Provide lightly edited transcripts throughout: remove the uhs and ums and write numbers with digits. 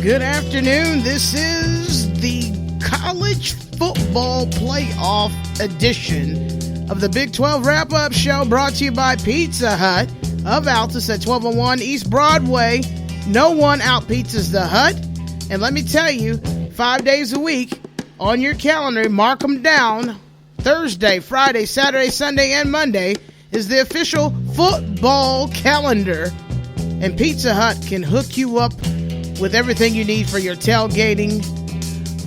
Good afternoon. This is the college football playoff edition of the Big 12 wrap-up show, brought to you by Pizza Hut of Altus at 1201 East Broadway. No one out-pizzas the Hut. And let me tell you, 5 days a week on your calendar, mark them down. Thursday, Friday, Saturday, Sunday, and Monday is the official football calendar. And Pizza Hut can hook you up with everything you need for your tailgating,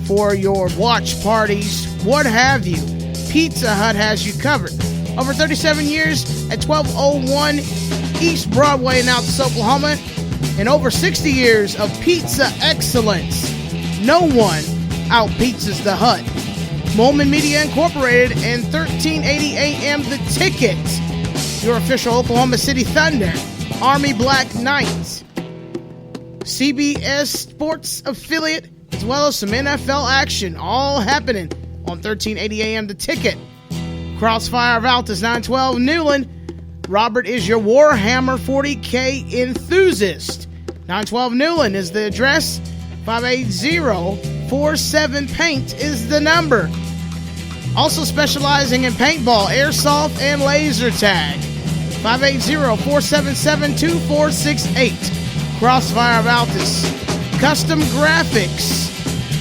for your watch parties, what have you. Pizza Hut has you covered. Over 37 years at 1201 East Broadway in Altus, Oklahoma, and over 60 years of pizza excellence. No one out-pizzas the Hut. Mollman Media Incorporated and 1380 AM The Ticket, your official Oklahoma City Thunder, Army Black Knights, CBS Sports affiliate, as well as some NFL action, all happening on 1380 AM The Ticket. CROSSFIRE of Altus, 912 Newland. Robert is your Warhammer 40K enthusiast. 912 Newland is the address. 580-47 Paint is the number. Also specializing in paintball, airsoft, and laser tag. 580-477-2468. CROSSFIRE of Altus. Custom Graphics.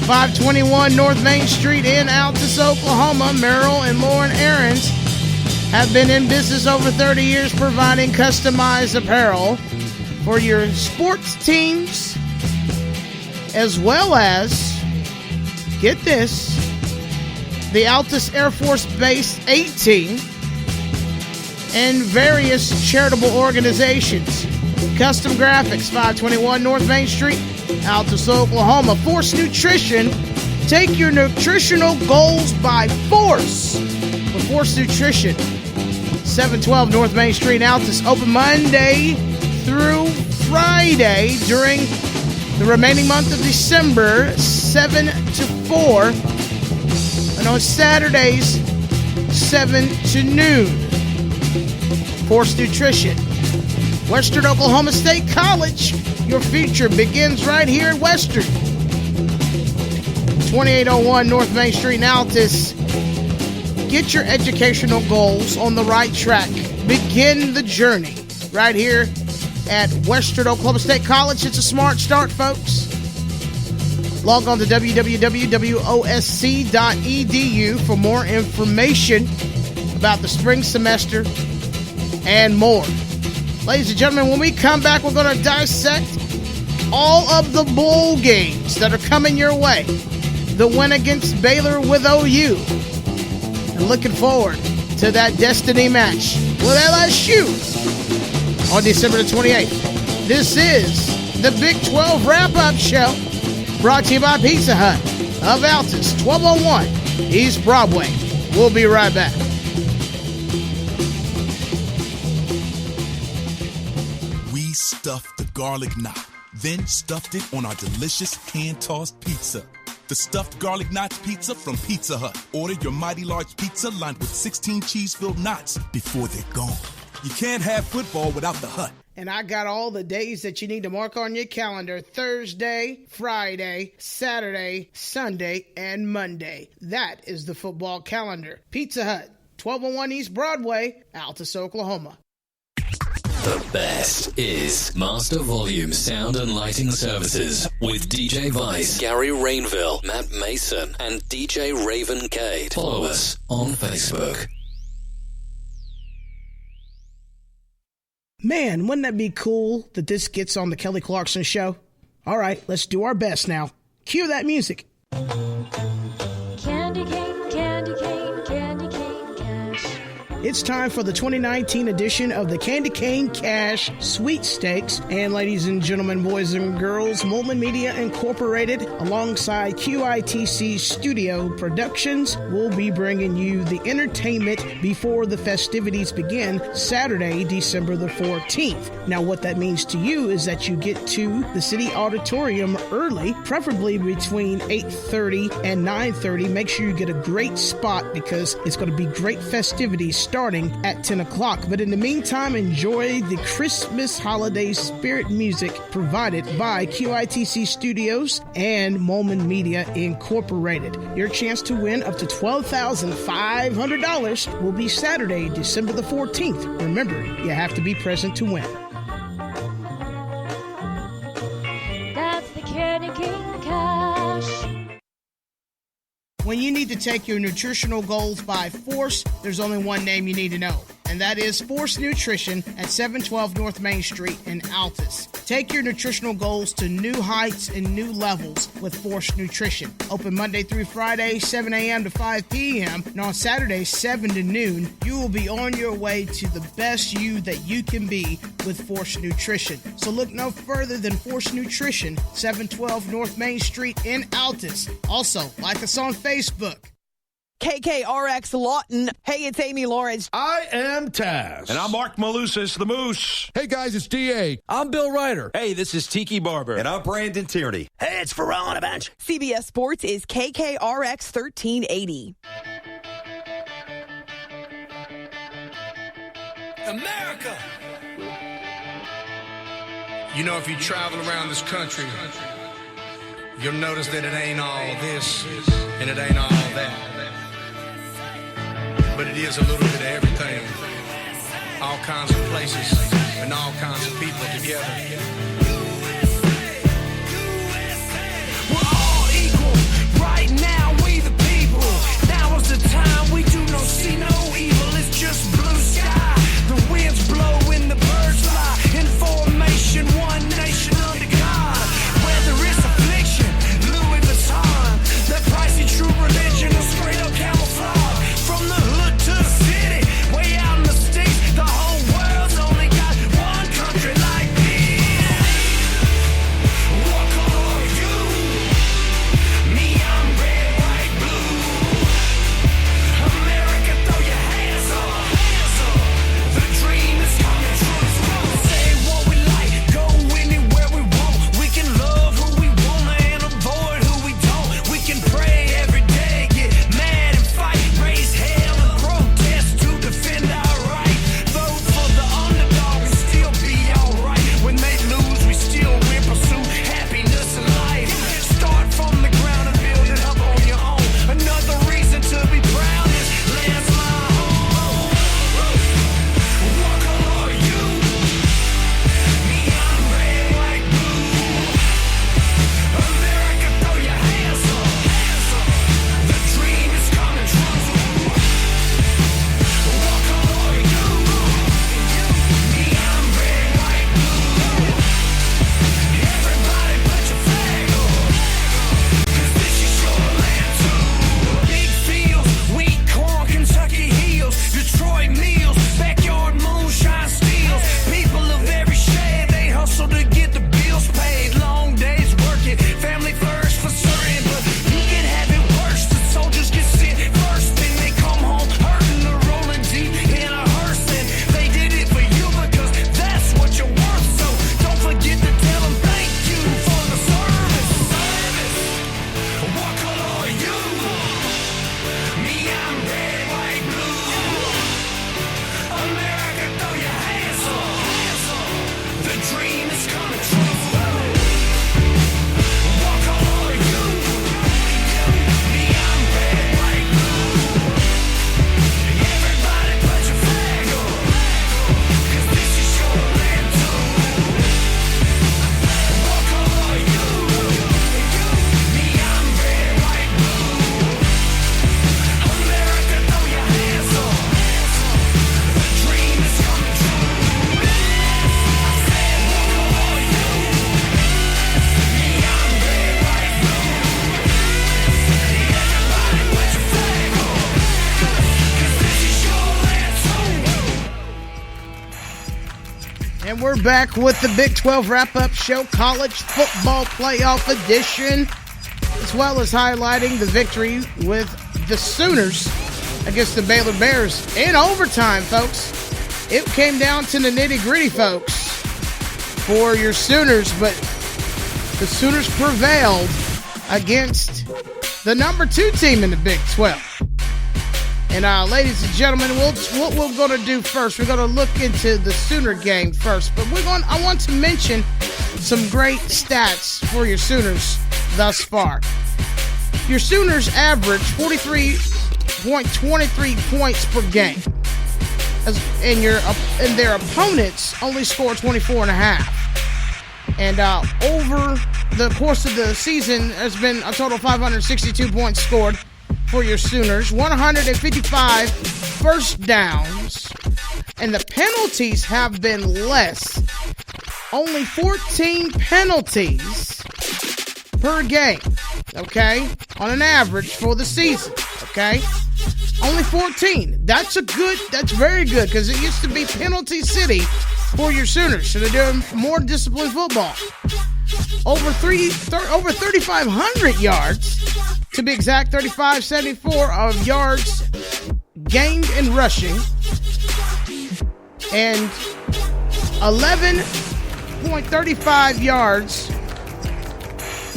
521 North Main Street in Altus, Oklahoma. Merrill and Lauren Aarons have been in business over 30 years providing customized apparel for your sports teams, as well as, get this, the Altus Air Force Base 18 and various charitable organizations. Custom Graphics, 521 North Main Street, Altus, Oklahoma. Force Nutrition. Take your nutritional goals by force with Force Nutrition. 712 North Main Street, Altus. Open Monday through Friday during the remaining month of December, 7 to 4. And on Saturdays, 7 to noon. Force Nutrition. Western Oklahoma State College. Your future begins right here at Western. 2801 North Main Street in Altus. Get your educational goals on the right track. Begin the journey right here at Western Oklahoma State College. It's a smart start, folks. Log on to www.osc.edu for more information about the spring semester and more. Ladies and gentlemen, when we come back, we're going to dissect all of the bowl games that are coming your way. The win against Baylor with OU. And looking forward to that destiny match with LSU on December the 28th. This is the Big 12 Wrap-Up Show, brought to you by Pizza Hut of Altus, 1201 East Broadway. We'll be right back. We stuffed the garlic knot, then stuffed it on our delicious hand-tossed pizza. The stuffed garlic knots pizza from Pizza Hut. Order your mighty large pizza lined with 16 cheese-filled knots before they're gone. You can't have football without the Hut. And I got all the days that you need to mark on your calendar: Thursday, Friday, Saturday, Sunday, and Monday. That is the football calendar. Pizza Hut, 1201 East Broadway, Altus, Oklahoma. The best is Master Volume Sound and Lighting Services with DJ Vice, Gary Rainville, Matt Mason, and DJ Raven Cade. Follow us on Facebook. Man, wouldn't that be cool that this gets on the Kelly Clarkson Show? All right, let's do our best now. Cue that music. Candy cane, candy cane, candy cane, cash. It's time for the 2019 edition of the Candy Cane Cash Sweepstakes. And ladies and gentlemen, boys and girls, Mollman Media Incorporated, alongside QITC Studio Productions, will be bringing you the entertainment before the festivities begin, Saturday, December the 14th. Now, what that means to you is that you get to the City Auditorium early, preferably between 8:30 and 9:30. Make sure you get a great spot because it's going to be great festivities starting at 10 o'clock. But in the meantime, enjoy the Christmas holiday spirit music provided by QITC Studios and Mollman Media Incorporated. Your chance to win up to $12,500 will be Saturday, December the 14th. Remember, you have to be present to win. That's the Candy Cane Cash. When you need to take your nutritional goals by force, there's only one name you need to know, and that is Force Nutrition at 712 North Main Street in Altus. Take your nutritional goals to new heights and new levels with Force Nutrition. Open Monday through Friday, 7 a.m. to 5 p.m., and on Saturdays, 7 to noon. You will be on your way to the best you that you can be with Force Nutrition. So look no further than Force Nutrition, 712 North Main Street in Altus. Also, like us on Facebook. KKRX Lawton. Hey, it's Amy Lawrence. I am Taz. And I'm Mark Malusis, the Moose. Hey, guys, it's DA. I'm Bill Ryder. Hey, this is Tiki Barber. And I'm Brandon Tierney. Hey, it's Pharrell on a bench. CBS Sports is KKRX 1380. America! You know, if you travel around this country, you'll notice that it ain't all this and it ain't all that. But it is a little bit of everything. All kinds of places and all kinds of people together. We're all equal. Right now, we the people. Now is the time we do no see no evil. It's just blue sky. The winds blow and the birds fly. In formation, one nation under God. Whether it's affliction, Louis Vuitton, that pricey true religion or straight up camouflage. From the hood to the city, way out in the sticks, the whole world's only got one country like this. What color are you? Me, I'm red, white, blue. America, throw your hands up. The dream is coming true. Say what we like, go anywhere we want. We can love who we want and avoid who we don't. We can pray every day, get mad and fight, raise hell and protest to defend our right. Vote for the underdog and still be alright. When they lose, we still win, pursue happiness in life. Start from the ground and build it up on your own. Another reason to be proud is land's my home. What color are you? Me, I'm red, white, blue. America, throw your hands up. The dream is coming true. What color are you? Me, I'm red, white, blue. Everybody put your flag up, 'cause this is your land too. Big fields, wheat, corn, Kentucky hills, Detroit meals, backyard moonshine steals. People of every shade, they hustle to get the bills paid. Long days working, family first for certain, but you can have it worse. The soldiers get sent first, then they come home hurting or rolling deep in a hearse. And they did it for you because that's what you're worth. So don't forget to tell them thank you for the service. What color are you? Me, I'm red, white, blue. America, throw your hands up. The dream is coming true. What color are you? Me, I'm red, white, blue. Everybody put your flag up, 'cause this is your land too. What color are you? Me, I'm red, white, blue. America, throw your hands up. The dream is coming true. I said, what color are you? Me, I'm red, white, blue. Everybody put your flag up, 'cause this is your land too. And we're back with the Big 12 wrap-up show, College Football Playoff Edition, as well as highlighting the victory with the Sooners against the Baylor Bears in overtime, folks. It came down to the nitty-gritty, folks, for your Sooners, but the Sooners prevailed against the number 2 team in the Big 12. And ladies and gentlemen, what we're going to do first, we're going to look into the Sooner game first. But I want to mention some great stats for your Sooners thus far. Your Sooners average 43.23 points per game. And their opponents only score 24.5. And over the course of the season, there's been a total of 562 points scored for your Sooners, 155 first downs, and the penalties have been less. Only 14 penalties per game, okay? On an average for the season, okay? Only 14. That's very good, because it used to be penalty city for your Sooners, so they're doing more disciplined football. Over 3,500 yards, to be exact, 3,574 of yards gained in rushing, and 11.35 yards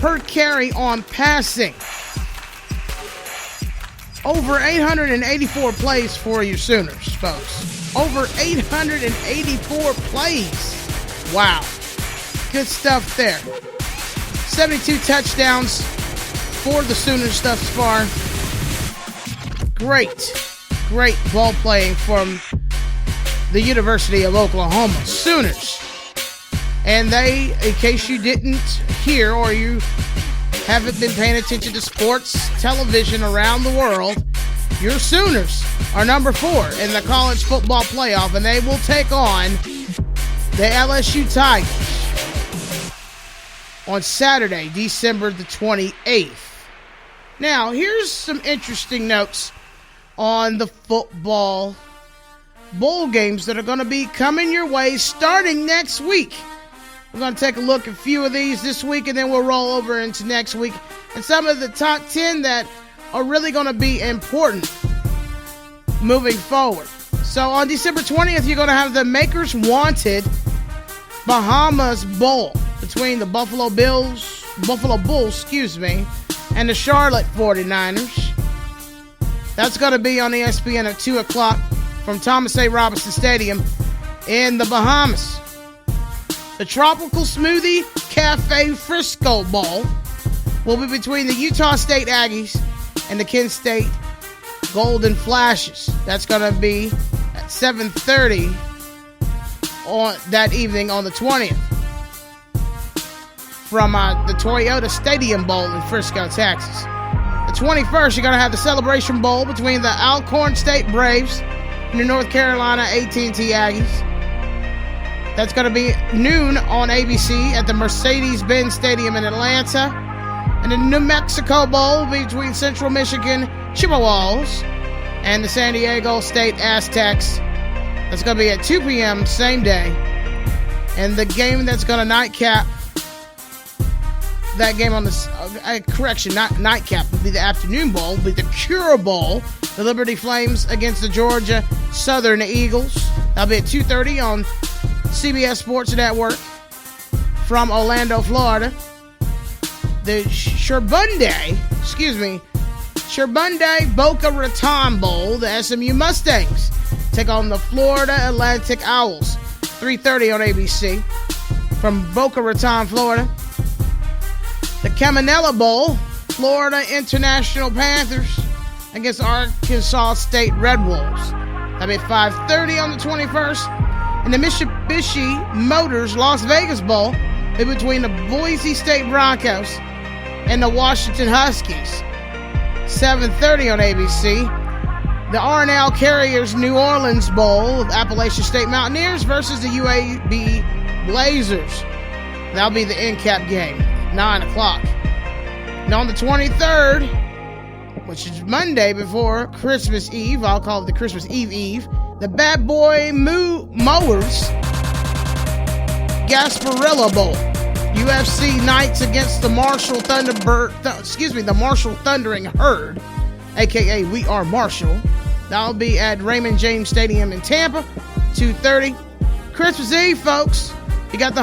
per carry on passing. Over 884 plays for your Sooners, folks. Over 884 plays. Wow. Good stuff there. 72 touchdowns for the Sooners thus far. Great ball playing from the University of Oklahoma Sooners. And they, in case you didn't hear or you haven't been paying attention to sports television around the world, your Sooners are number 4 in the college football playoff, and they will take on the LSU Tigers on Saturday, December the 28th. Now, here's some interesting notes on the football bowl games that are going to be coming your way starting next week. We're going to take a look at a few of these this week, and then we'll roll over into next week. And some of the top 10 that are really going to be important moving forward. So on December 20th, you're going to have the Makers Wanted Bahamas Bowl between the Buffalo Bulls, and the Charlotte 49ers. That's going to be on ESPN at 2 o'clock from Thomas A. Robinson Stadium in the Bahamas. The Tropical Smoothie Cafe Frisco Bowl will be between the Utah State Aggies and the Kent State Golden Flashes. That's going to be at 7:30 on that evening on the 20th from the Toyota Stadium Bowl in Frisco, Texas. The 21st, you're going to have the Celebration Bowl between the Alcorn State Braves and the North Carolina AT&T Aggies. That's going to be noon on ABC at the Mercedes-Benz Stadium in Atlanta. And the New Mexico Bowl between Central Michigan Chippewas and the San Diego State Aztecs. That's going to be at 2 p.m. same day. And the game that's going to nightcap that game on the not nightcap, would be the afternoon bowl, would be the Cure Bowl, the Liberty Flames against the Georgia Southern Eagles. That'll be at 2:30 on CBS Sports Network from Orlando, Florida. The Sherbunday Boca Raton Bowl, the SMU Mustangs take on the Florida Atlantic Owls, 3:30 on ABC from Boca Raton, Florida. The Caminella Bowl, Florida International Panthers against Arkansas State Red Wolves. That'll be at 5:30 on the 21st. And the Mitsubishi Motors Las Vegas Bowl is between the Boise State Broncos and the Washington Huskies. 7:30 on ABC. The R&L Carriers New Orleans Bowl of Appalachian State Mountaineers versus the UAB Blazers. That'll be the end cap game, 9 o'clock. And on the 23rd, which is Monday before Christmas Eve, I'll call it the Christmas Eve, the Bad Boy Mowers Gasparilla Bowl. UFC Knights against the Marshall the Marshall Thundering Herd, a.k.a. We Are Marshall. That'll be at Raymond James Stadium in Tampa, 2:30. Christmas Eve, folks, you got the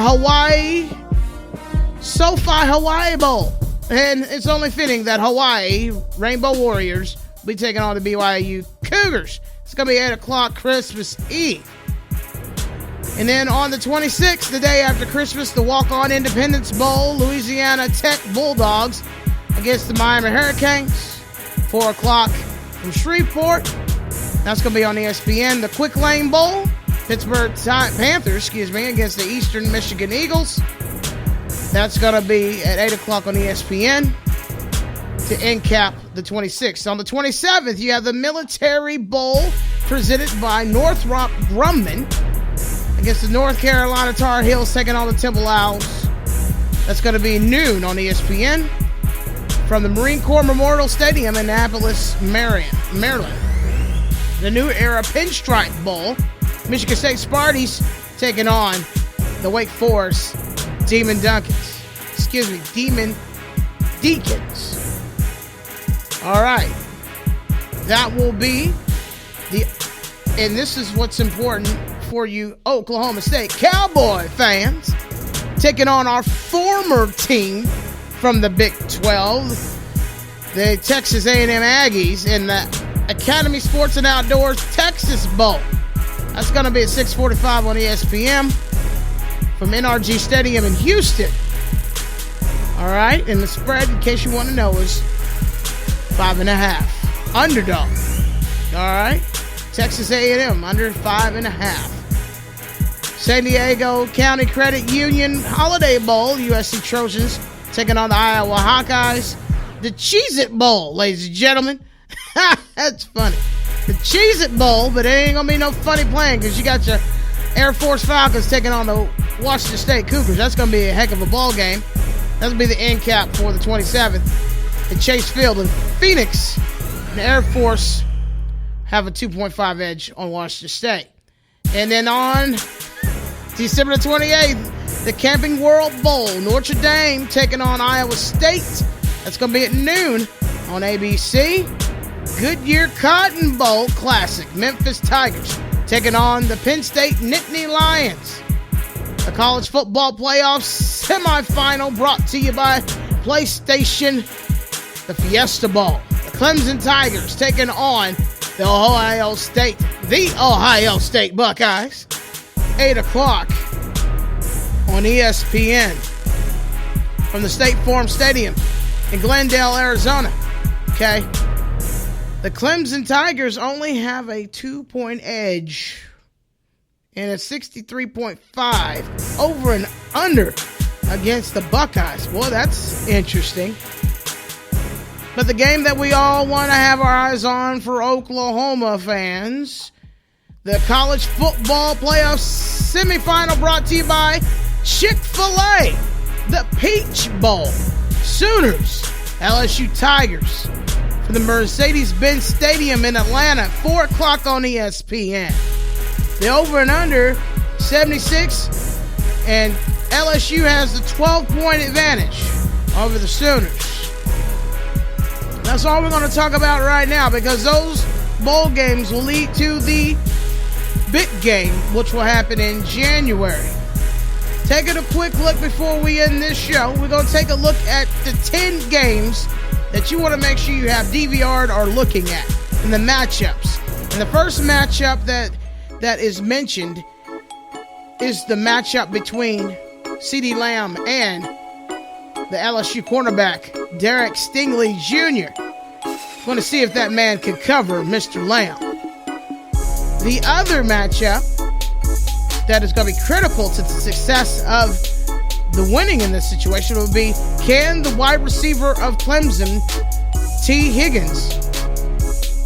SoFi Hawaii Bowl. And it's only fitting that Hawaii Rainbow Warriors be taking on the BYU Cougars. It's going to be 8 o'clock Christmas Eve. And then on the 26th, the day after Christmas, the Walk-On Independence Bowl, Louisiana Tech Bulldogs against the Miami Hurricanes. 4 o'clock from Shreveport. That's going to be on ESPN. The Quick Lane Bowl, Pittsburgh Panthers, against the Eastern Michigan Eagles. That's going to be at 8 o'clock on ESPN to end cap the 26th. On the 27th, you have the Military Bowl presented by Northrop Grumman against the North Carolina Tar Heels taking on the Temple Owls. That's going to be noon on ESPN from the Marine Corps Memorial Stadium in Annapolis, Maryland. The New Era Pinstripe Bowl, Michigan State Sparties taking on the Wake Forest Demon Deacons. All right. That will be and this is what's important for you Oklahoma State Cowboy fans, taking on our former team from the Big 12, the Texas A&M Aggies, in the Academy Sports and Outdoors Texas Bowl. That's going to be at 6:45 on ESPN from NRG Stadium in Houston. All right, and the spread, in case you want to know, is 5.5. Underdog. All right, Texas A&M under 5.5. San Diego County Credit Union Holiday Bowl, USC Trojans taking on the Iowa Hawkeyes. The Cheez-It Bowl, ladies and gentlemen. That's funny. The Cheez-It Bowl, but it ain't going to be no funny playing because you got your Air Force Falcons taking on the Washington State Cougars. That's going to be a heck of a ball game. That'll be the end cap for the 27th at Chase Field in Phoenix. The Air Force have a 2.5 edge on Washington State. And then on December the 28th, the Camping World Bowl, Notre Dame taking on Iowa State. That's going to be at noon on ABC. Goodyear Cotton Bowl Classic, Memphis Tigers taking on the Penn State Nittany Lions. The college football playoff semifinal brought to you by PlayStation, the Fiesta Bowl. The Clemson Tigers taking on the Ohio State Buckeyes. 8 o'clock on ESPN from the State Farm Stadium in Glendale, Arizona. Okay. The Clemson Tigers only have a 2-point edge and a 63.5 over and under against the Buckeyes. Boy, that's interesting. But the game that we all want to have our eyes on for Oklahoma fans, the college football playoff semifinal brought to you by Chick-fil-A, the Peach Bowl. Sooners, LSU Tigers from the Mercedes-Benz Stadium in Atlanta, 4 o'clock on ESPN. The over and under, 76, and LSU has the 12-point advantage over the Sooners. That's all we're going to talk about right now, because those bowl games will lead to the big game, which will happen in January. Taking a quick look before we end this show, we're going to take a look at the 10 games that you want to make sure you have DVR'd or looking at, and the matchups. And the first matchup that is mentioned is the matchup between CeeDee Lamb and the LSU cornerback, Derek Stingley Jr. Going to see if that man can cover Mr. Lamb. The other matchup that is going to be critical to the success of the winning in this situation will be, can the wide receiver of Clemson, T. Higgins,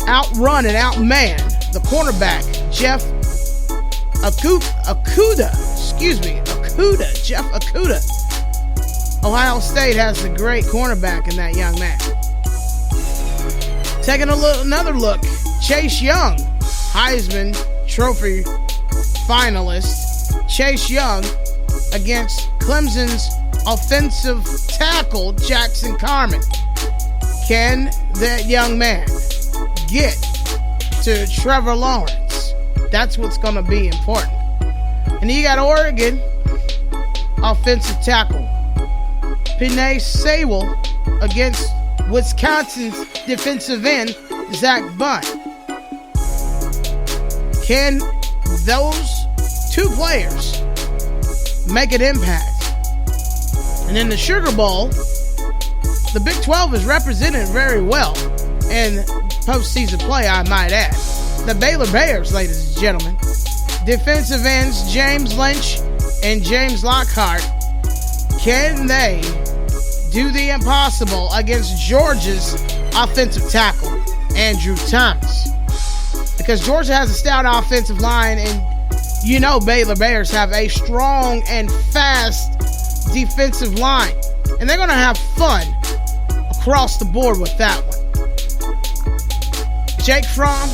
outrun and outman the cornerback, Jeff Okudah. Jeff Okudah. Ohio State has a great cornerback in that young man. Taking another look, Chase Young, Heisman Trophy finalist. Chase Young against Clemson's offensive tackle, Jackson Carman. Can that young man get to Trevor Lawrence? That's what's going to be important. And you got Oregon offensive tackle Penei Sewell against Wisconsin's defensive end, Zach Bunt. Can those two players make an impact? And in the Sugar Bowl, the Big 12 is represented very well in postseason play, I might add. The Baylor Bears, ladies and gentlemen. Defensive ends James Lynch and James Lockhart. Can they do the impossible against Georgia's offensive tackle, Andrew Thomas? Because Georgia has a stout offensive line, and you know Baylor Bears have a strong and fast defensive line. And they're going to have fun across the board with that one. Jake Fromm,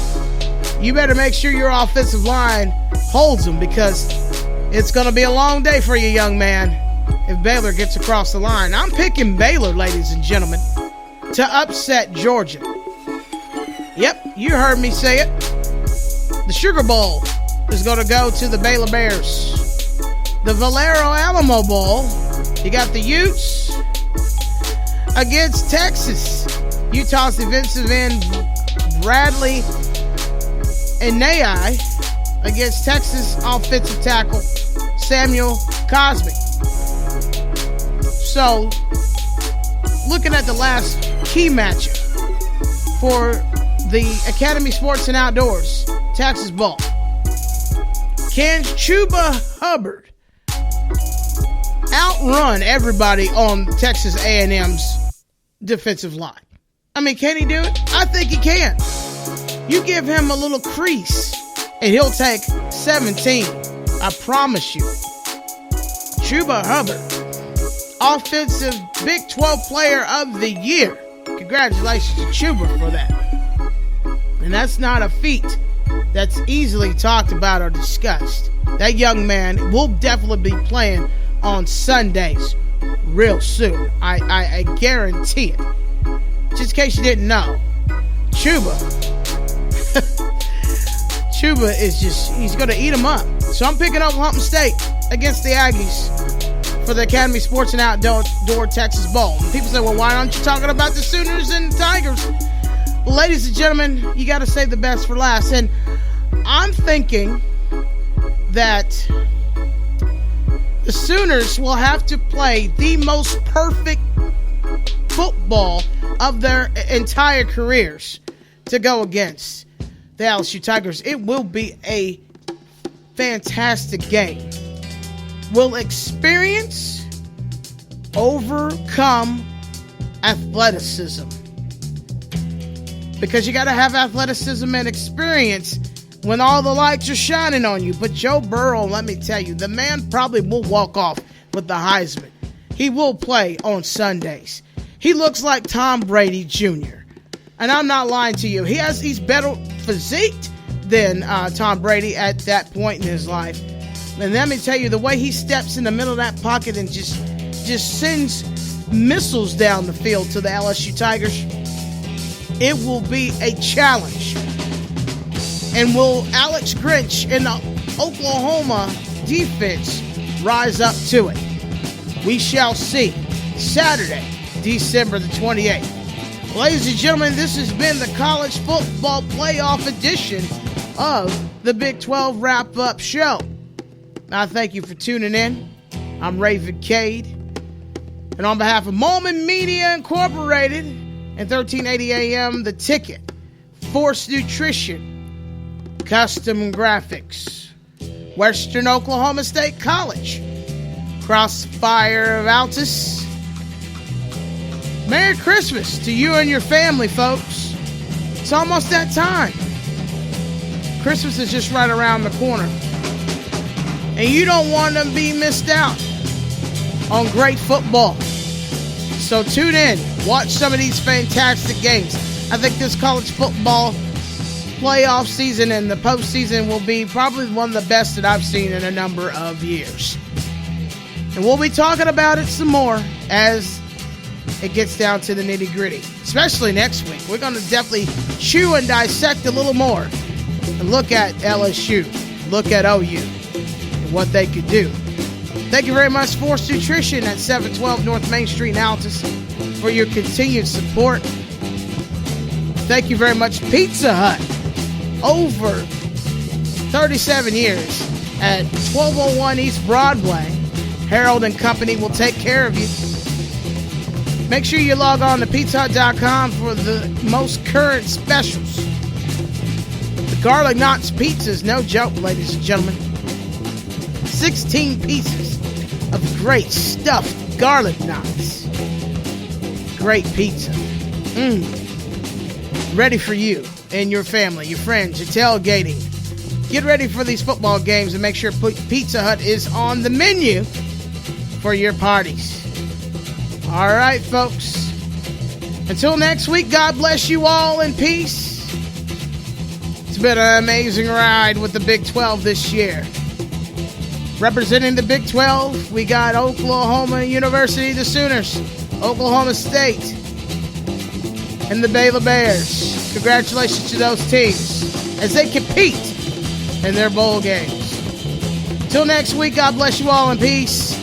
you better make sure your offensive line holds them, because it's going to be a long day for you, young man, if Baylor gets across the line. I'm picking Baylor, ladies and gentlemen, to upset Georgia. Yep, you heard me say it. The Sugar Bowl is going to go to the Baylor Bears. The Valero Alamo Bowl, you got the Utes against Texas. Utah's defensive end Bradley and Nai against Texas offensive tackle Samuel Cosby. So, looking at the last key matchup for the Academy Sports and Outdoors Texas Bowl, can Chuba Hubbard outrun everybody on Texas A&M's defensive line? I mean, can he do it? I think he can. You give him a little crease, and he'll take 17. I promise you. Chuba Hubbard, Offensive Big 12 Player of the Year. Congratulations to Chuba for that. And that's not a feat that's easily talked about or discussed. That young man will definitely be playing on Sundays real soon. I guarantee it. Just in case you didn't know, Chuba is just, he's going to eat him up. So I'm picking Oklahoma State against the Aggies for the Academy Sports and Outdoor Texas Bowl. And people say, well, why aren't you talking about the Sooners and Tigers? Well, ladies and gentlemen, you got to save the best for last. And I'm thinking that the Sooners will have to play the most perfect football of their entire careers to go against the LSU Tigers. It will be a fantastic game. Will experience overcome athleticism? Because you got to have athleticism and experience when all the lights are shining on you. But Joe Burrow, let me tell you, the man probably will walk off with the Heisman. He will play on Sundays. He looks like Tom Brady Jr. And I'm not lying to you. He's better physique than Tom Brady at that point in his life. And let me tell you, the way he steps in the middle of that pocket and just sends missiles down the field to the LSU Tigers, it will be a challenge. And will Alex Grinch and the Oklahoma defense rise up to it? We shall see. Saturday, December the 28th. Ladies and gentlemen, this has been the College Football Playoff edition of the Big 12 Wrap-Up Show. I thank you for tuning in. I'm Raven Cade. And on behalf of Mollman Media Incorporated and 1380 AM The Ticket, Force Nutrition, Custom Graphics, Western Oklahoma State College, CROSSFIRE of Altus. Merry Christmas to you and your family, folks. It's almost that time. Christmas is just right around the corner. And you don't want to be missed out on great football. So tune in. Watch some of these fantastic games. I think this college football playoff season and the postseason will be probably one of the best that I've seen in a number of years. And we'll be talking about it some more as it gets down to the nitty-gritty, especially next week. We're going to definitely chew and dissect a little more and look at LSU, look at OU, and what they could do. Thank you very much, Force Nutrition at 712 North Main Street in Altus, for your continued support. thank you very much, Pizza Hut. Over 37 years at 1201 East Broadway. Harold and Company will take care of you. Make sure you log on to pizzahut.com for the most current specials. The Garlic Knots Pizza is no joke, ladies and gentlemen. 16 pieces of great stuffed garlic knots. Great pizza. Ready for you and your family, your friends, your tailgating. Get ready for these football games and make sure Pizza Hut is on the menu for your parties. All right, folks. Until next week, God bless you all in peace. It's been an amazing ride with the Big 12 this year. Representing the Big 12, we got Oklahoma University, the Sooners, Oklahoma State, and the Baylor Bears. Congratulations to those teams as they compete in their bowl games. Till next week, God bless you all in peace.